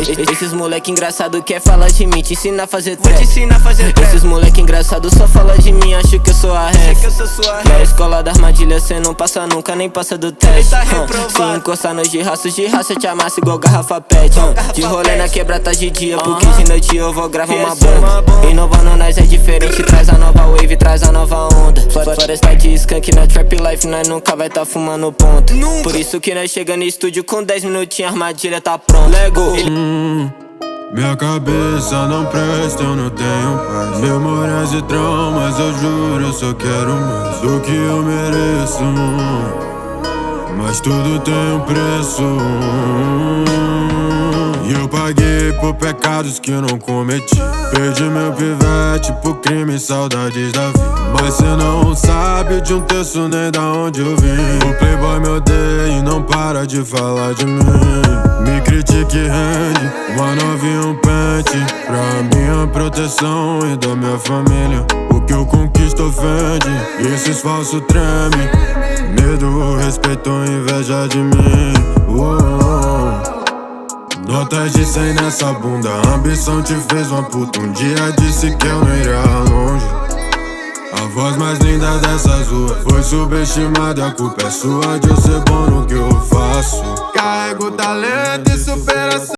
Esses moleque engraçado quer falar de mim, te ensina a fazer trap. Vou te ensinar a fazer trap. Esses moleque engraçado só fala de mim, acho que eu sou a ref. Na escola da armadilha cê não passa nunca, nem passa do teste. Se encostar nos de raça eu te amasso igual garrafa pet. De rolê na quebrata de dia, porque de noite eu vou gravar uma bomba. Inovando nós é diferente, traz a nova wave, traz a nova onda. Floresta de skunk na trap life, nós nunca vai tá fumando ponto. Por isso que nós chega no estúdio com 10 minutinhos, a armadilha tá pronta. Lego. Minha cabeça não presta, eu não tenho paz. Memórias e traumas, eu juro, eu só quero mais do que eu mereço. Mas tudo tem um preço. E eu paguei por pecados que eu não cometi. Perdi meu pivete por crime e saudades da vida. Mas cê não sabe de um terço nem da onde eu vim. O playboy me odeia e não para de falar de mim. Me critique e rende uma novinha e um pente pra minha proteção e da minha família. O que eu conquisto ofende e esses falsos treme. Medo, respeito ou inveja de mim. Notas de 100 nessa bunda, a ambição te fez uma puta. Um dia disse que eu não iria longe. A voz mais linda dessas ruas foi subestimada, a culpa é sua de eu ser bom no que eu faço. Carrego talento e superação.